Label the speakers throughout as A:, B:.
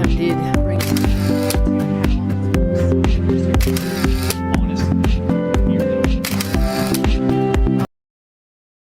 A: did bring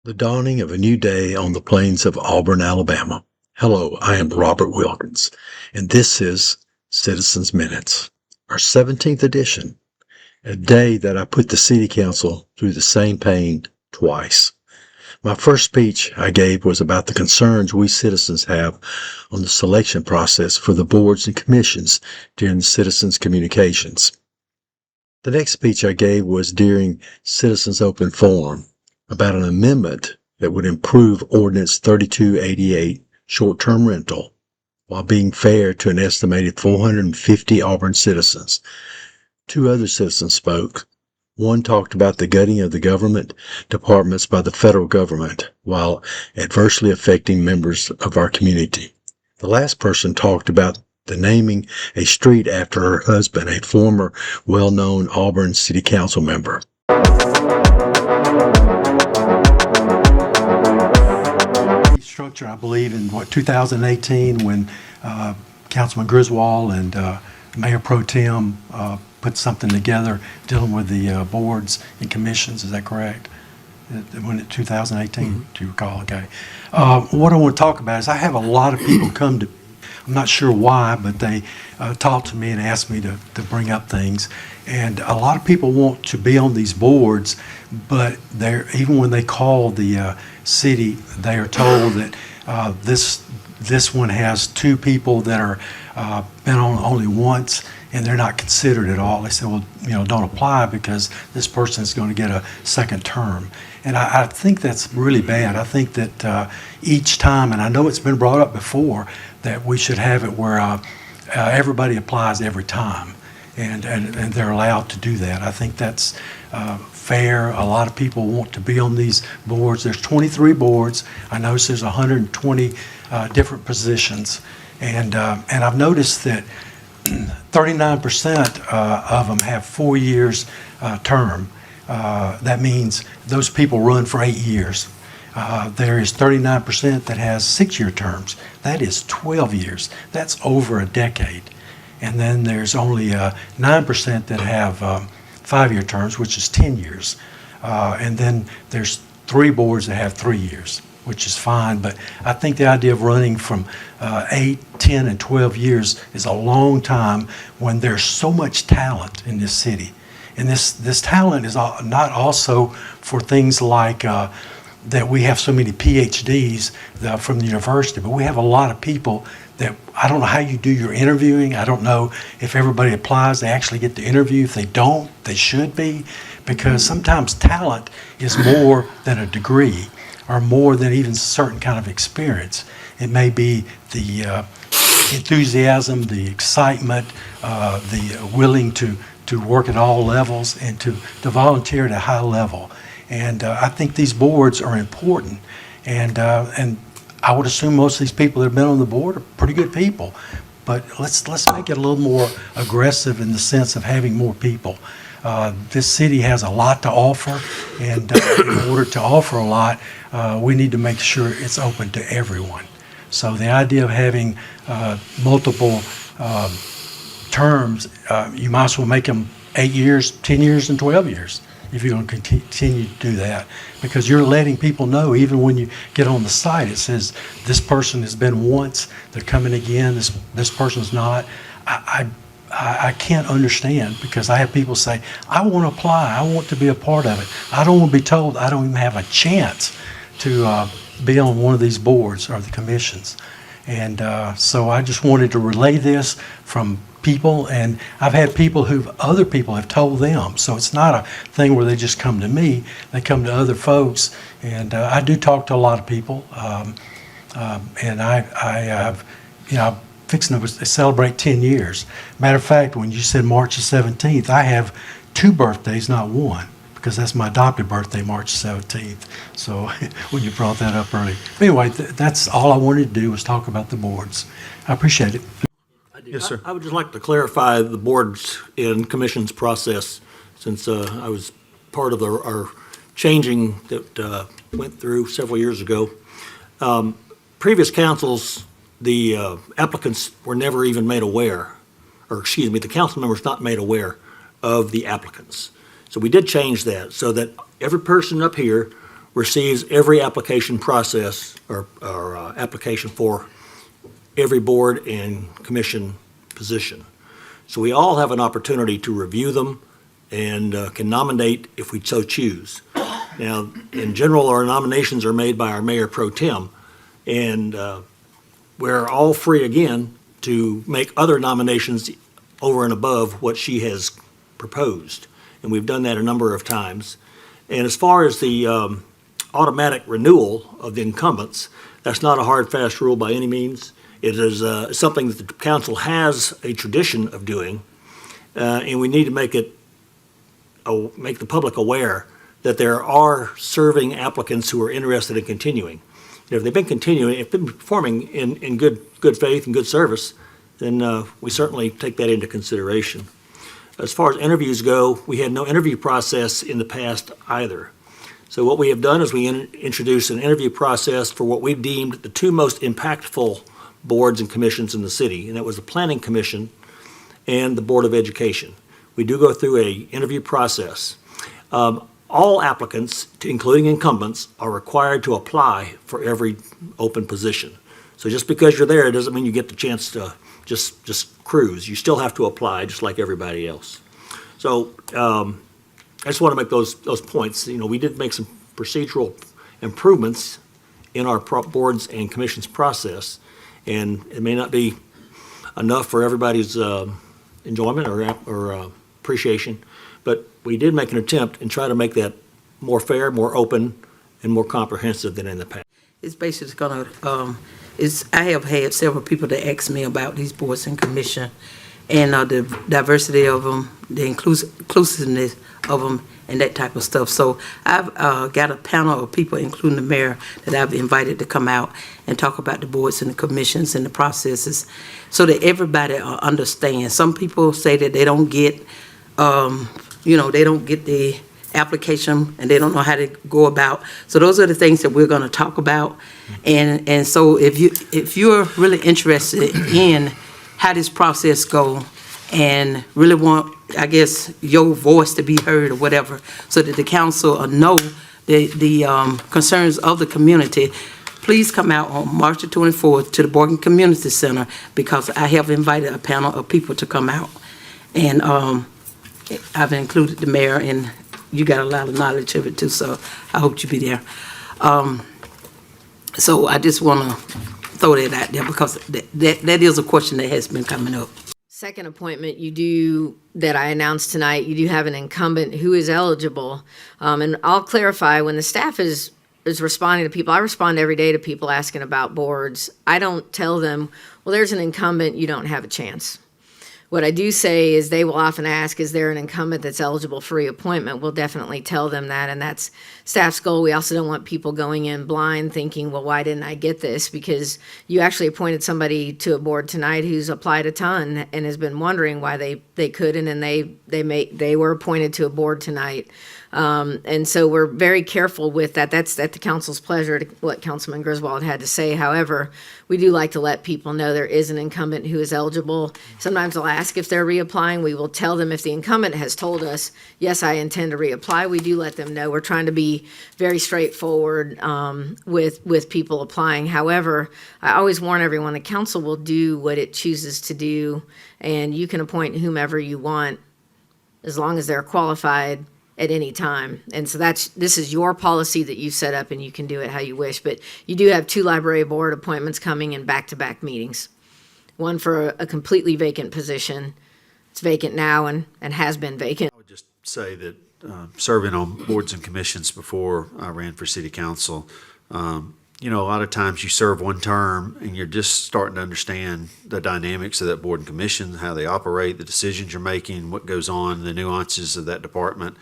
B: The dawning of a new day on the plains of Auburn, Alabama. Hello, I am Robert Wilkins, and this is Citizens Minutes, our 17th edition, a day that I put the City Council through the same pain twice. My first speech I gave was about the concerns we citizens have on the selection process for the boards and commissions during the citizens' communications. The next speech I gave was during Citizens Open Forum about an amendment that would improve Ordinance 3288 short-term rental while being fair to an estimated 450 Auburn citizens. Two other citizens spoke. One talked about the gutting of the government departments by the federal government while adversely affecting members of our community. The last person talked about the naming a street after her husband, a former well-known Auburn City Council member.
C: Structure, I believe, in 2018 when Councilman Griswold and Mayor Pro Tem put something together dealing with the boards and commissions. Is that correct? When in 2018, do you recall? Okay. What I want to talk about is I have a lot of people come to. I'm not sure why, but they talk to me and ask me to bring up things. And a lot of people want to be on these boards, but they're even when they call the city, they are told that this one has two people that are been on only once, and they're not considered at all. They say, well, don't apply because this person is going to get a second term. And I think that's really bad. I think that each time, and I know it's been brought up before, that we should have it where everybody applies every time, and they're allowed to do that. I think that's fair. A lot of people want to be on these boards. There's 23 boards. I notice there's 120 different positions, and I've noticed that 39% of them have 4 years term. That means those people run for 8 years. There is 39% that has 6-year terms. That is 12 years. That's over a decade. And then there's only 9% that have 5-year terms, which is 10 years. And then there's 3 boards that have 3 years, which is fine. But I think the idea of running from 8, 10, and 12 years is a long time when there's so much talent in this city. And this talent is not also for things like that we have so many PhDs from the university, but we have a lot of people that I don't know how you do your interviewing. I don't know if everybody applies, they actually get the interview. If they don't, they should be, because sometimes talent is more than a degree or more than even a certain kind of experience. It may be the enthusiasm, the excitement, the willing to work at all levels and to volunteer at a high level. And I think these boards are important. And I would assume most of these people that have been on the board are pretty good people. But let's make it a little more aggressive in the sense of having more people. This city has a lot to offer, and in order to offer a lot, we need to make sure it's open to everyone. So the idea of having multiple terms, you might as well make them 8 years, 10 years, and 12 years if you're going to continue to do that, because you're letting people know, even when you get on the site, it says this person has been once, they're coming again, this person's not. I can't understand, because I have people say, I want to apply, I want to be a part of it. I don't want to be told I don't even have a chance to be on one of these boards or the commissions. And so I just wanted to relay this from people, and I've had people other people have told them. So it's not a thing where they just come to me, they come to other folks. And I do talk to a lot of people, and I have, fixing to celebrate 10 years. Matter of fact, when you said March the 17th, I have 2 birthdays, not one, because that's my adopted birthday, March 17th. So when you brought that up early. Anyway, that's all I wanted to do was talk about the boards. I appreciate it.
D: Yes, sir. I would just like to clarify the boards and commissions process, since I was part of our changing that went through several years ago. Previous councils the applicants were never even made aware, or excuse me, the council members not made aware of the applicants. So we did change that so that every person up here receives every application process or application for every board and commission position. So we all have an opportunity to review them and can nominate if we so choose. Now, in general, our nominations are made by our mayor pro tem, and we're all free again to make other nominations over and above what she has proposed. And we've done that a number of times. And as far as the automatic renewal of the incumbents, that's not a hard, fast rule by any means. It is something that the council has a tradition of doing, and we need to make the public aware that there are serving applicants who are interested in continuing. If they've been continuing, if they've been performing in good faith and good service, then we certainly take that into consideration. As far as interviews go, we had no interview process in the past either. So what we have done is we introduced an interview process for what we deemed the two most impactful boards and commissions in the city, and that was the Planning Commission and the Board of Education. We do go through an interview process. All applicants, including incumbents, are required to apply for every open position. So just because you're there, it doesn't mean you get the chance to just cruise. You still have to apply just like everybody else. So I just want to make those points. You know, we did make some procedural improvements in our boards and commissions process, and it may not be enough for everybody's enjoyment or appreciation, but we did make an attempt and try to make that more fair, more open, and more comprehensive than in the past.
A: It's basically gonna, I have had several people that ask me about these boards and commission and the diversity of them, the inclusiveness of them, and that type of stuff. So I've got a panel of people, including the mayor, that I've invited to come out and talk about the boards and the commissions and the processes so that everybody understands. Some people say that they don't get, they don't get the application and they don't know how to go about. So those are the things that we're going to talk about. And so if you're really interested in how this process go and really want, I guess, your voice to be heard or whatever, so that the council will know the concerns of the community, please come out on March the 24th to the Morgan Community Center, because I have invited a panel of people to come out. And I've included the mayor, and you got a lot of knowledge of it too, so I hope you'll be there. So I just want to throw that out there, because that is a question that has been coming up.
E: Second appointment you do that I announced tonight, you do have an incumbent who is eligible. And I'll clarify, when the staff is responding to people, I respond every day to people asking about boards. I don't tell them, well, there's an incumbent, you don't have a chance. What I do say is they will often ask, is there an incumbent that's eligible for reappointment? We'll definitely tell them that, and that's staff's goal. We also don't want people going in blind thinking, well, why didn't I get this? Because you actually appointed somebody to a board tonight who's applied a ton and has been wondering why they couldn't, and they were appointed to a board tonight. And so we're very careful with that. That's at the council's pleasure to what Councilman Griswold had to say. However, we do like to let people know there is an incumbent who is eligible. Sometimes they'll ask if they're reapplying. We will tell them if the incumbent has told us, yes, I intend to reapply. We do let them know. We're trying to be very straightforward with people applying. However, I always warn everyone, the council will do what it chooses to do, and you can appoint whomever you want as long as they're qualified at any time. And so this is your policy that you set up, and you can do it how you wish. But you do have 2 library board appointments coming in back-to-back meetings. One for a completely vacant position. It's vacant now and has been vacant.
F: I would just say that serving on boards and commissions before I ran for city council, a lot of times you serve one term and you're just starting to understand the dynamics of that board and commission, how they operate, the decisions you're making, what goes on, the nuances of that department.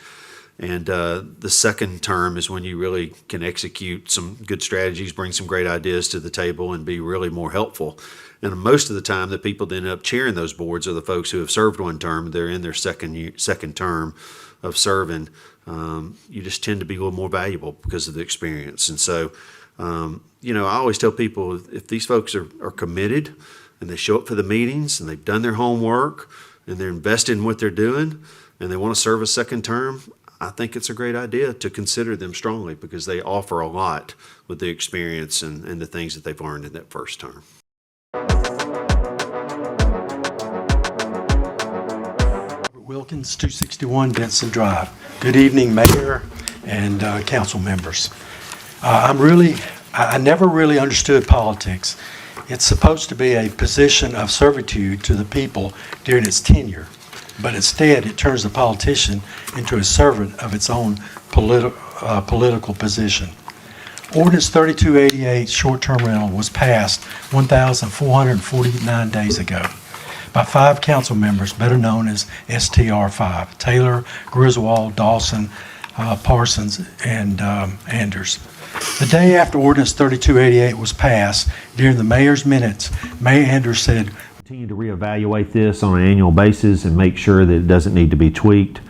F: And the second term is when you really can execute some good strategies, bring some great ideas to the table, and be really more helpful. And most of the time, the people that end up chairing those boards are the folks who have served one term. They're in their second term of serving. You just tend to be a little more valuable because of the experience. And so I always tell people if these folks are committed and they show up for the meetings and they've done their homework and they're invested in what they're doing and they want to serve a second term, I think it's a great idea to consider them strongly because they offer a lot with the experience and the things that they've learned in that first term.
C: Wilkins, 261 Benson Drive. Good evening, Mayor and council members. I never really understood politics. It's supposed to be a position of servitude to the people during its tenure, but instead it turns the politician into a servant of its own political position. Ordinance 3288, short-term rental, was passed 1,449 days ago by 5 council members, better known as STR5, Taylor, Griswold, Dawson, Parsons, and Anders. The day after Ordinance 3288 was passed, during the mayor's minutes, Mayor Anders said,
G: "Continue to reevaluate this on an annual basis and make sure that it doesn't need to be tweaked,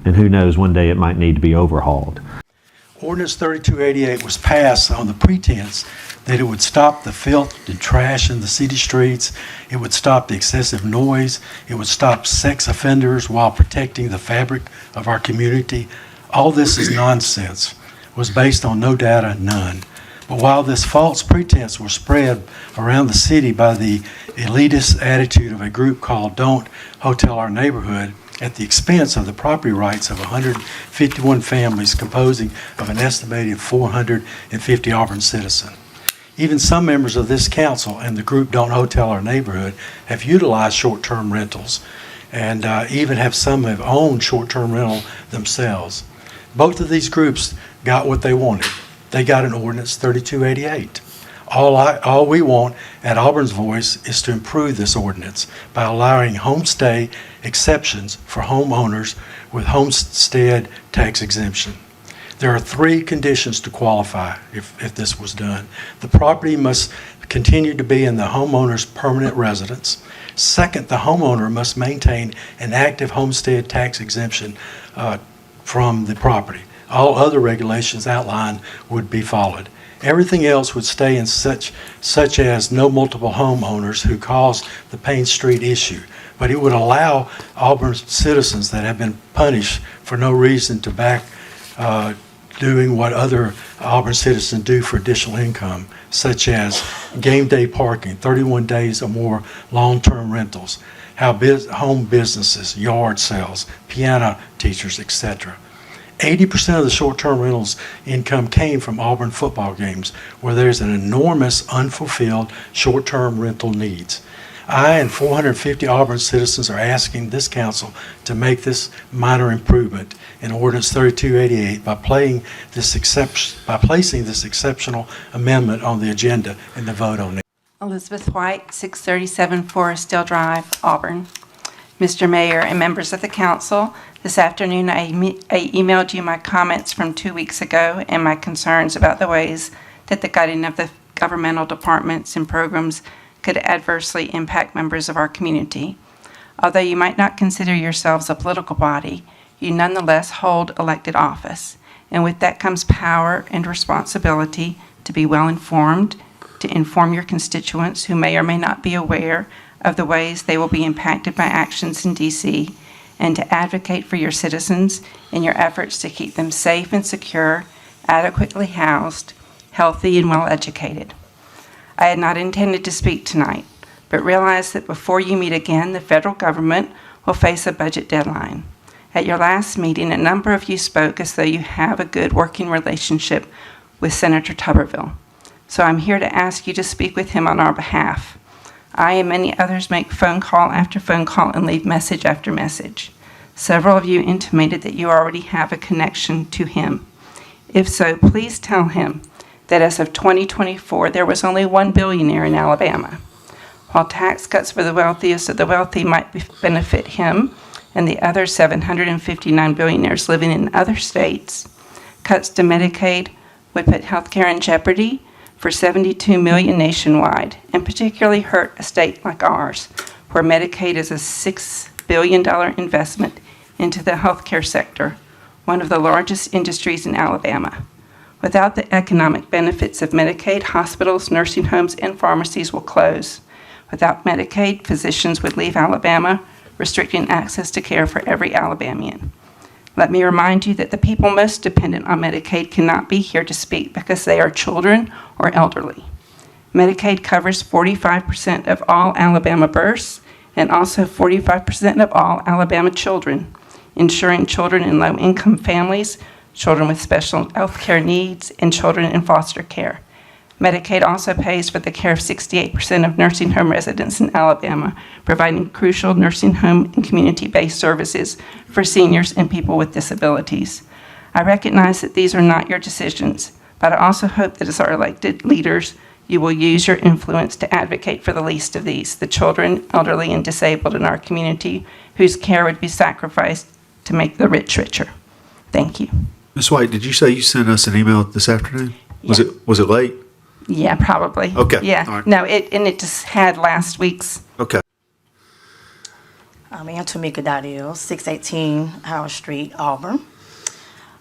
G: and who knows, one day it might need to be overhauled."
C: Ordinance 3288 was passed on the pretense that it would stop the filth and trash in the city streets, it would stop the excessive noise, it would stop sex offenders while protecting the fabric of our community. All this is nonsense, was based on no data, none. But while this false pretense was spread around the city by the elitist attitude of a group called Don't Hotel Our Neighborhood, at the expense of the property rights of 151 families composing of an estimated 450 Auburn citizens. Even some members of this council and the group Don't Hotel Our Neighborhood have utilized short-term rentals and even have owned short-term rental themselves. Both of these groups got what they wanted. They got an Ordinance 3288. All we want at Auburn's Voice is to improve this ordinance by allowing homestay exceptions for homeowners with homestead tax exemption. There are 3 conditions to qualify if this was done. The property must continue to be in the homeowner's permanent residence. Second, the homeowner must maintain an active homestead tax exemption from the property. All other regulations outlined would be followed. Everything else would stay in such as no multiple homeowners who caused the Payne Street issue. But it would allow Auburn citizens that have been punished for no reason to back doing what other Auburn citizens do for additional income, such as game day parking, 31 days or more long-term rentals, home businesses, yard sales, piano teachers, etc. 80% of the short-term rentals income came from Auburn football games, where there's an enormous unfulfilled short-term rental needs. I and 450 Auburn citizens are asking this council to make this minor improvement in Ordinance 3288 by placing this exceptional amendment on the agenda and the vote on it.
H: Elizabeth White, 637 Forest Hill Drive, Auburn. Mr. Mayor and members of the council, this afternoon I emailed you my comments from 2 weeks ago and my concerns about the ways that the guiding of the governmental departments and programs could adversely impact members of our community. Although you might not consider yourselves a political body, you nonetheless hold elected office, and with that comes power and responsibility to be well informed, to inform your constituents who may or may not be aware of the ways they will be impacted by actions in D.C., and to advocate for your citizens in your efforts to keep them safe and secure, adequately housed, healthy, and well educated. I had not intended to speak tonight, but realized that before you meet again, the federal government will face a budget deadline. At your last meeting, a number of you spoke as though you have a good working relationship with Senator Tuberville. So I'm here to ask you to speak with him on our behalf. I and many others make phone call after phone call and leave message after message. Several of you intimated that you already have a connection to him. If so, please tell him that as of 2024, there was only 1 billionaire in Alabama. While tax cuts for the wealthiest of the wealthy might benefit him and the other 759 billionaires living in other states, cuts to Medicaid would put healthcare in jeopardy for 72 million nationwide, and particularly hurt a state like ours, where Medicaid is a $6 billion investment into the healthcare sector, one of the largest industries in Alabama. Without the economic benefits of Medicaid, hospitals, nursing homes, and pharmacies will close. Without Medicaid, physicians would leave Alabama, restricting access to care for every Alabamian. Let me remind you that the people most dependent on Medicaid cannot be here to speak because they are children or elderly. Medicaid covers 45% of all Alabama births and also 45% of all Alabama children, ensuring children in low-income families, children with special health care needs, and children in foster care. Medicaid also pays for the care of 68% of nursing home residents in Alabama, providing crucial nursing home and community-based services for seniors and people with disabilities. I recognize that these are not your decisions, but I also hope that as our elected leaders, you will use your influence to advocate for the least of these, the children, elderly, and disabled in our community, whose care would be sacrificed to make the rich richer. Thank you.
F: Ms. White, did you say you sent us an email this afternoon? Was
H: Yeah.
F: was it late?
H: Yeah, probably.
F: Okay,
H: Yeah.
F: all right.
H: No, it just had last week's.
F: Okay.
I: I'm Antomika Dadiel, 618 Howard Street, Auburn.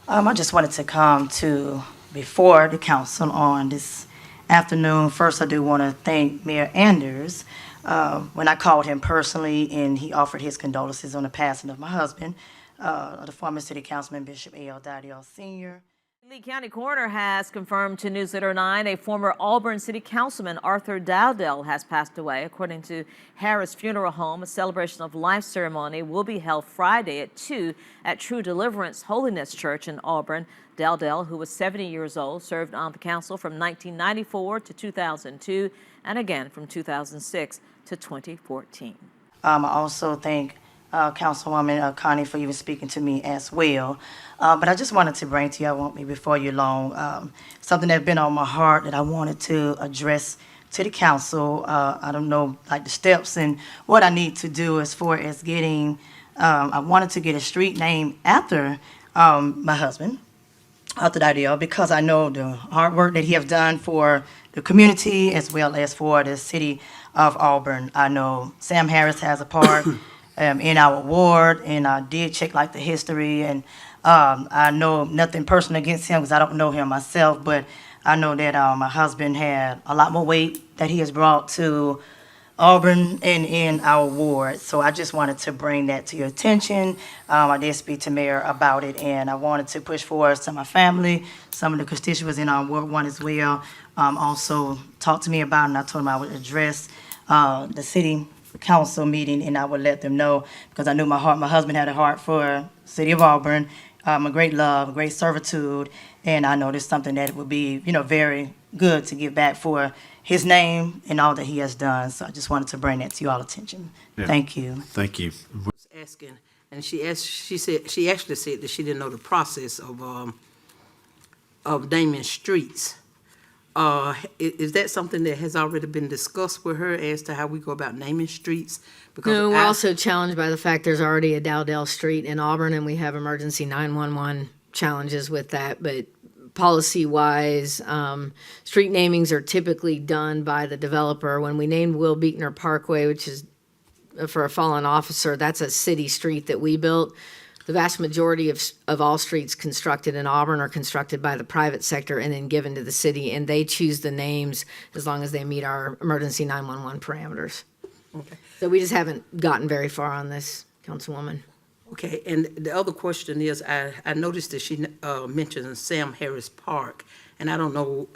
I: I just wanted to come to before the council on this afternoon. First, I do want to thank Mayor Anders. When I called him personally and he offered his condolences on the passing of my husband, the former city councilman Bishop A.L. Dadiel Sr.
J: Lee County Coroner has confirmed to Newsletter 9 a former Auburn City Councilman, Arthur Dowdell, has passed away. According to Harris Funeral Home, a celebration of life ceremony will be held Friday at 2 at True Deliverance Holiness Church in Auburn. Dowdell, who was 70 years old, served on the council from 1994 to 2002 and again from 2006 to 2014.
I: I also thank Councilwoman Connie for even speaking to me as well. But I just wanted to bring to you, I won't be before you long, something that's been on my heart that I wanted to address to the council. I don't know, like the steps and what I need to do as far as getting, I wanted to get a street name after my husband, Arthur Dadiel, because I know the hard work that he has done for the community as well as for the city of Auburn. I know Sam Harris has a part in our ward, and I did check like the history, and I know nothing personal against him because I don't know him myself, but I know that my husband had a lot more weight that he has brought to Auburn and in our ward. So I just wanted to bring that to your attention. I did speak to Mayor about it, and I wanted to push forward some of my family, some of the constituents in our Ward 1 as well. Also talked to me about it, and I told him I would address the city council meeting, and I would let them know, because I knew my husband had a heart for City of Auburn, a great love, a great servitude, and I know there's something that would be, very good to give back for his name and all that he has done. So I just wanted to bring that to y'all attention.
F: Yeah.
I: Thank you.
F: Thank you.
A: Asking, and she actually said that she didn't know the process of naming streets. Is that something that has already been discussed with her as to how we go about naming streets? Because
E: No, we're also challenged by the fact there's already a Dowdell Street in Auburn, and we have emergency 911 challenges with that. But policy-wise, street namings are typically done by the developer. When we named Will Beekner Parkway, which is for a fallen officer, that's a city street that we built. The vast majority of all streets constructed in Auburn are constructed by the private sector and then given to the city, and they choose the names as long as they meet our emergency 911 parameters.
A: Okay.
E: So we just haven't gotten very far on this, Councilwoman.
A: Okay, and the other question is, I noticed that she mentioned Sam Harris Park, and I don't know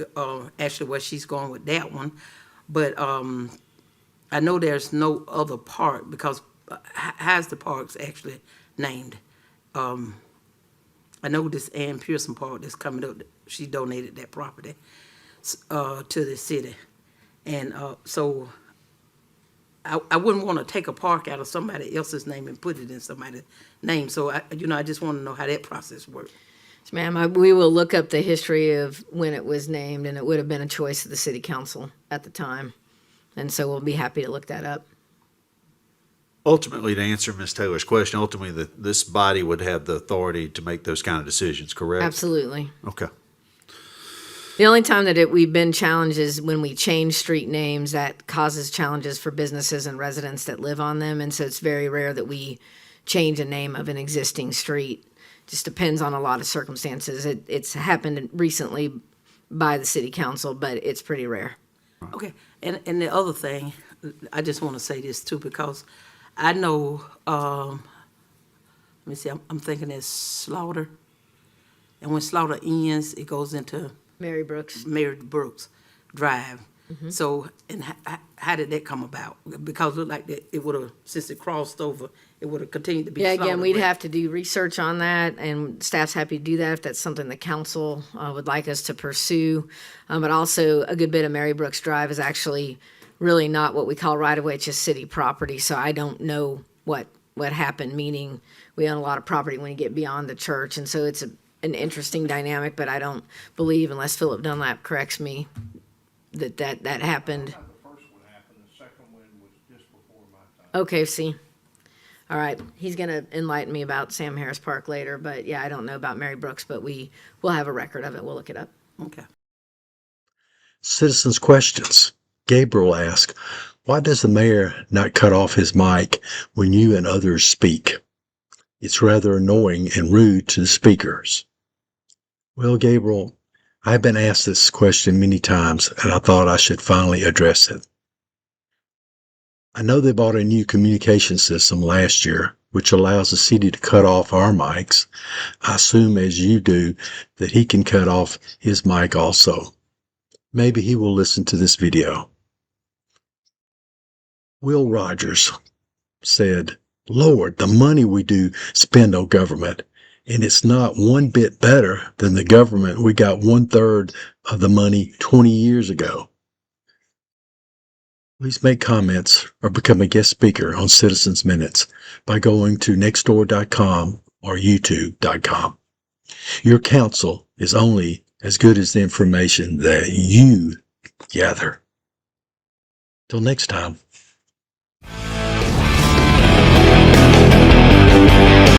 A: actually where she's going with that one, but I know there's no other park, because how's the parks actually named? I know this Ann Pearson Park that's coming up, she donated that property to the city, and so I wouldn't want to take a park out of somebody else's name and put it in somebody's name. So I just want to know how that process works.
E: Yes, ma'am, we will look up the history of when it was named, and it would have been a choice of the city council at the time. And so we'll be happy to look that up.
F: Ultimately, to answer Ms. Taylor's question, ultimately, this body would have the authority to make those kind of decisions, correct?
E: Absolutely.
F: Okay.
E: The only time that we've been challenged is when we change street names. That causes challenges for businesses and residents that live on them. And so it's very rare that we change a name of an existing street. just depends on a lot of circumstances. It's happened recently by the city council, but it's pretty rare.
A: Okay, and the other thing, I just want to say this too, because I know, let me see, I'm thinking it's Slaughter. And when Slaughter ends, it goes into
E: Mary Brooks.
A: Mary Brooks Drive. So, and how did that come about? Because it looked like that it would have, since it crossed over, it would have continued to be
E: Yeah,
A: Slaughter.
E: again, we'd
A: but-
E: have to do research on that, and staff's happy to do that if that's something the council would like us to pursue. But also, a good bit of Mary Brooks Drive is actually really not what we call right-of-way, it's just city property. So I don't know what happened, meaning we own a lot of property when you get beyond the church. And so it's an interesting dynamic, but I don't believe, unless Philip Dunlap corrects me, that happened.
K: The first one happened, the second one was just before my time.
E: Okay, see. All right, he's gonna enlighten me about Sam Harris Park later, but yeah, I don't know about Mary Brooks, but we'll have a record of it. We'll look it up.
A: Okay.
B: Citizens' questions. Gabriel asked, why does the mayor not cut off his mic when you and others speak? It's rather annoying and rude to the speakers. Well, Gabriel, I've been asked this question many times, and I thought I should finally address it. I know they bought a new communication system last year, which allows the city to cut off our mics. I assume, as you do, that he can cut off his mic also. Maybe he will listen to this video. Will Rogers said, Lord, the money we do spend on government, and it's not one bit better than the government we got 1/3 of the money 20 years ago. Please make comments or become a guest speaker on Citizens Minutes by going to nextdoor.com or youtube.com. Your counsel is only as good as the information that you gather. Till next time.